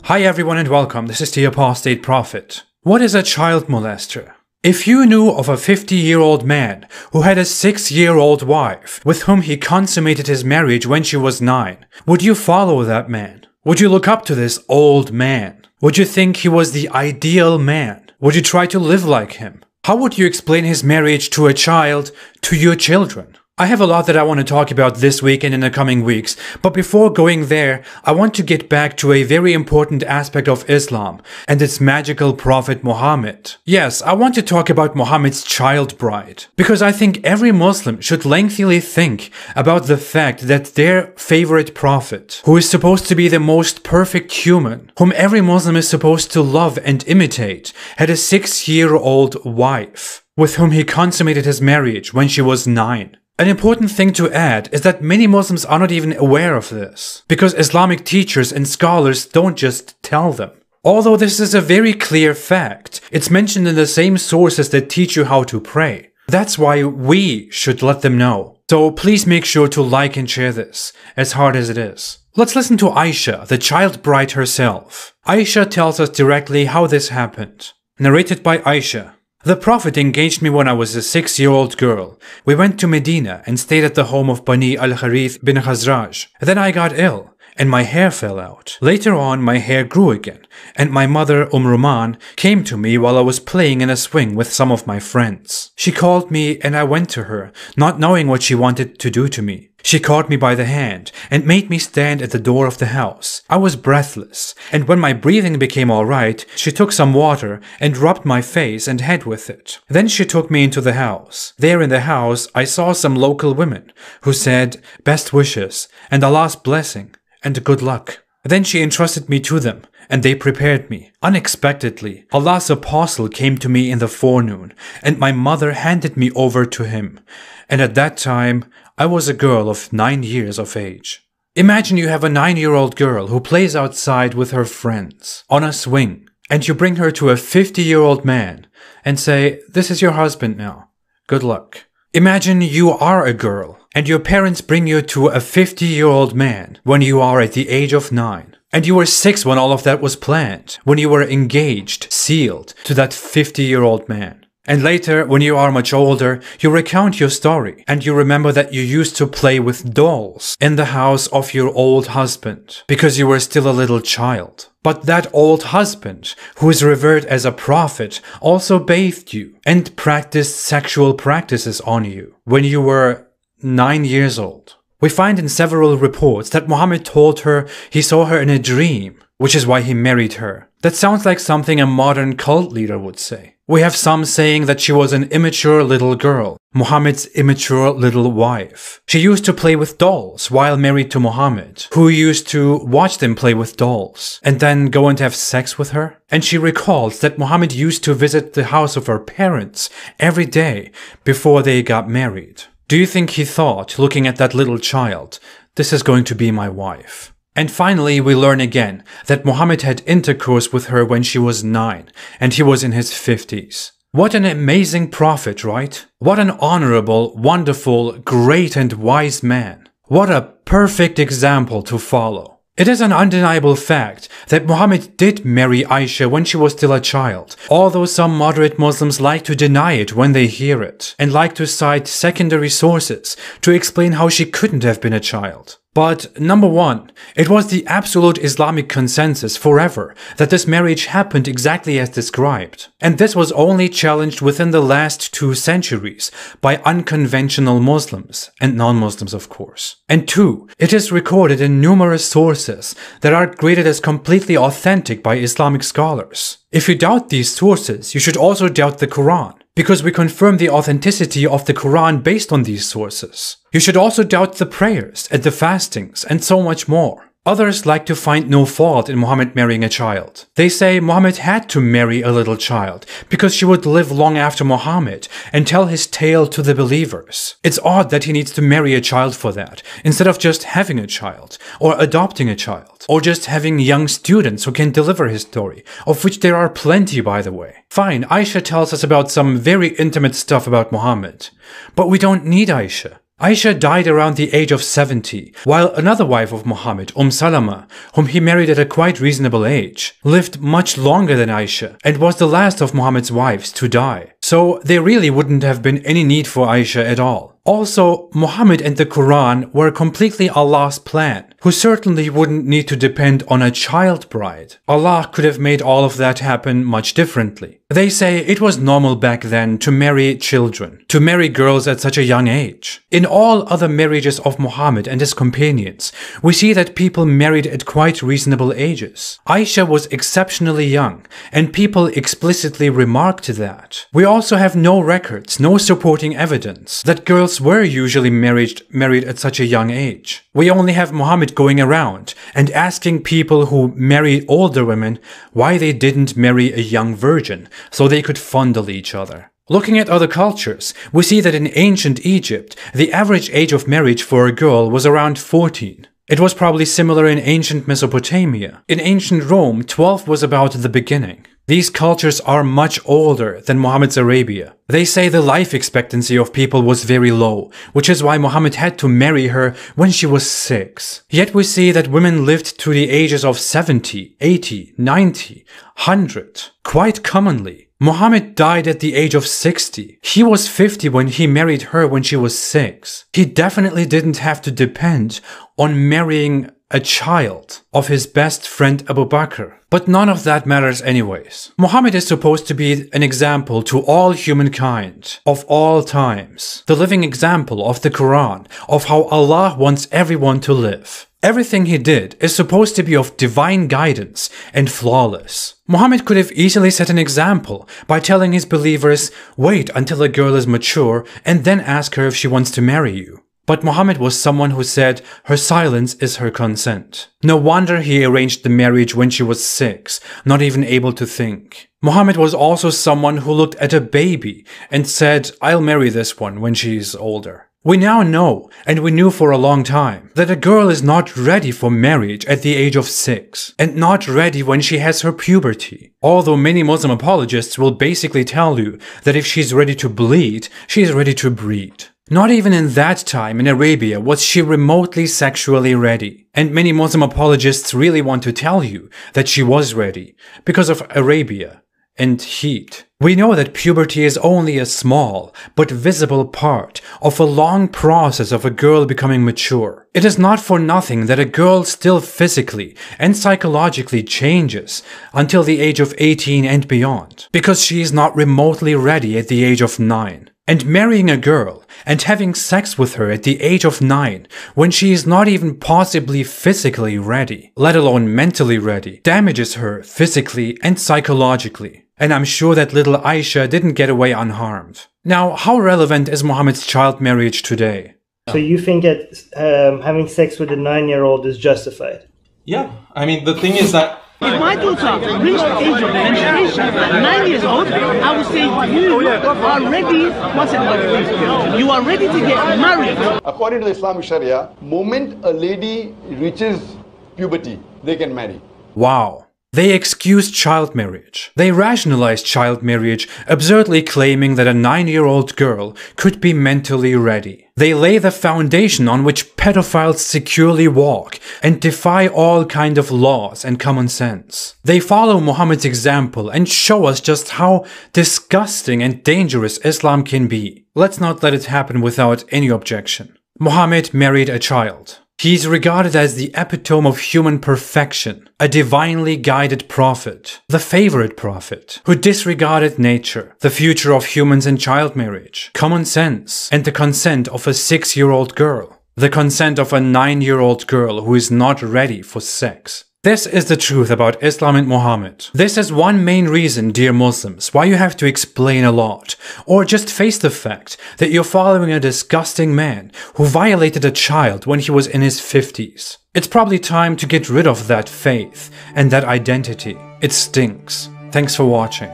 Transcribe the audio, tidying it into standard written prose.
Hi everyone and welcome, this is the Apostate Prophet. What is a child molester? If you knew of a 50-year-old man who had a 6-year-old wife with whom he consummated his marriage when she was 9, would you follow that man? Would you look up to this old man? Would you think he was the ideal man? Would you try to live like him? How would you explain his marriage to a child, to your children? I have a lot that I want to talk about this week and in the coming weeks, but before going there, I want to get back to a very important aspect of Islam and its magical prophet Muhammad. Yes, I want to talk about Muhammad's child bride, because I think every Muslim should lengthily think about the fact that their favorite prophet, who is supposed to be the most perfect human, whom every Muslim is supposed to love and imitate, had a 6-year-old wife, with whom he consummated his marriage when she was 9. An important thing to add is that many Muslims are not even aware of this, because Islamic teachers and scholars don't just tell them. Although this is a very clear fact, it's mentioned in the same sources that teach you how to pray. That's why we should let them know. So please make sure to like and share this, as hard as it is. Let's listen to Aisha, the child bride herself. Aisha tells us directly how this happened. Narrated by Aisha. The Prophet engaged me when I was a 6-year-old girl. We went to Medina and stayed at the home of Bani-al-Harith bin Khazraj. Then I got ill, and my hair fell out. Later on, my hair grew again, and my mother, Ruman, came to me while I was playing in a swing with some of my friends. She called me and I went to her, not knowing what she wanted to do to me. She caught me by the hand and made me stand at the door of the house. I was breathless, and when my breathing became all right, she took some water and rubbed my face and head with it. Then she took me into the house. There in the house, I saw some local women who said, "Best wishes, and Allah's blessing, and good luck." Then she entrusted me to them, and they prepared me. Unexpectedly, Allah's apostle came to me in the forenoon, and my mother handed me over to him. And at that time, I was a girl of 9 years of age. Imagine you have a 9-year-old girl who plays outside with her friends on a swing, and you bring her to a 50-year-old man and say, "This is your husband now. Good luck." Imagine you are a girl and your parents bring you to a 50-year-old man when you are at the age of 9. And you were 6 when all of that was planned, when you were engaged, sealed to that 50-year-old man. And later, when you are much older, you recount your story and you remember that you used to play with dolls in the house of your old husband because you were still a little child. But that old husband, who is revered as a prophet, also bathed you and practiced sexual practices on you when you were 9 years old. We find in several reports that Muhammad told her he saw her in a dream, which is why he married her. That sounds like something a modern cult leader would say. We have some saying that she was an immature little girl, Muhammad's immature little wife. She used to play with dolls while married to Muhammad, who used to watch them play with dolls and then go and have sex with her. And she recalls that Muhammad used to visit the house of her parents every day before they got married. Do you think he thought, looking at that little child, "This is going to be my wife"? And finally, we learn again that Muhammad had intercourse with her when she was 9, and he was in his 50s. What an amazing prophet, right? What an honorable, wonderful, great and wise man. What a perfect example to follow. It is an undeniable fact that Muhammad did marry Aisha when she was still a child, although some moderate Muslims like to deny it when they hear it, and like to cite secondary sources to explain how she couldn't have been a child. But number one, it was the absolute Islamic consensus forever that this marriage happened exactly as described. And this was only challenged within the last 2 centuries by unconventional Muslims, and non-Muslims of course. And 2, it is recorded in numerous sources that are graded as completely authentic by Islamic scholars. If you doubt these sources, you should also doubt the Quran, because we confirm the authenticity of the Quran based on these sources. You should also doubt the prayers and the fastings and so much more. Others like to find no fault in Muhammad marrying a child. They say Muhammad had to marry a little child because she would live long after Muhammad and tell his tale to the believers. It's odd that he needs to marry a child for that, instead of just having a child, or adopting a child, or just having young students who can deliver his story, of which there are plenty by the way. Fine, Aisha tells us about some very intimate stuff about Muhammad, but we don't need Aisha. Aisha died around the age of 70, while another wife of Muhammad, Salama, whom he married at a quite reasonable age, lived much longer than Aisha and was the last of Muhammad's wives to die. So there really wouldn't have been any need for Aisha at all. Also, Muhammad and the Quran were completely Allah's plan, who certainly wouldn't need to depend on a child bride. Allah could have made all of that happen much differently. They say it was normal back then to marry children, to marry girls at such a young age. In all other marriages of Muhammad and his companions, we see that people married at quite reasonable ages. Aisha was exceptionally young, and people explicitly remarked that. We also have no records, no supporting evidence that girls were usually married at such a young age. We only have Muhammad going around and asking people who marry older women why they didn't marry a young virgin so they could fondle each other. Looking at other cultures, we see that in ancient Egypt, the average age of marriage for a girl was around 14. It was probably similar in ancient Mesopotamia. In ancient Rome, 12 was about the beginning. These cultures are much older than Muhammad's Arabia. They say the life expectancy of people was very low, which is why Muhammad had to marry her when she was 6. Yet we see that women lived to the ages of 70, 80, 90, 100, quite commonly. Muhammad died at the age of 60. He was 50 when he married her when she was 6. He definitely didn't have to depend on marrying a child of his best friend Abu Bakr. But none of that matters anyways. Muhammad is supposed to be an example to all humankind, of all times. The living example of the Quran, of how Allah wants everyone to live. Everything he did is supposed to be of divine guidance and flawless. Muhammad could have easily set an example by telling his believers, wait until a girl is mature and then ask her if she wants to marry you. But Muhammad was someone who said her silence is her consent. No wonder he arranged the marriage when she was 6, not even able to think. Muhammad was also someone who looked at a baby and said, I'll marry this one when she's older. We now know, and we knew for a long time, that a girl is not ready for marriage at the age of 6, and not ready when she has her puberty. Although many Muslim apologists will basically tell you that if she's ready to bleed, she's ready to breed. Not even in that time in Arabia was she remotely sexually ready. And many Muslim apologists really want to tell you that she was ready because of Arabia and heat. We know that puberty is only a small but visible part of a long process of a girl becoming mature. It is not for nothing that a girl still physically and psychologically changes until the age of 18 and beyond, because she is not remotely ready at the age of 9. And marrying a girl and having sex with her at the age of 9, when she is not even possibly physically ready, let alone mentally ready, damages her physically and psychologically. And I'm sure that little Aisha didn't get away unharmed. Now, how relevant is Muhammad's child marriage today? So you think that having sex with a 9-year-old is justified? Yeah, I mean, the thing is that if my daughter reached the age of menstruation, 9 years old, I would say you are ready. One second, you are ready to get married. According to the Islamic Sharia, moment a lady reaches puberty, they can marry. Wow. They excused child marriage. They rationalized child marriage, absurdly claiming that a 9-year-old girl could be mentally ready. They lay the foundation on which pedophiles securely walk and defy all kind of laws and common sense. They follow Muhammad's example and show us just how disgusting and dangerous Islam can be. Let's not let it happen without any objection. Muhammad married a child. He is regarded as the epitome of human perfection, a divinely guided prophet, the favorite prophet, who disregarded nature, the future of humans and child marriage, common sense, and the consent of a 6-year-old girl, the consent of a 9-year-old girl who is not ready for sex. This is the truth about Islam and Muhammad. This is one main reason, dear Muslims, why you have to explain a lot, or just face the fact that you're following a disgusting man who violated a child when he was in his 50s. It's probably time to get rid of that faith and that identity. It stinks. Thanks for watching.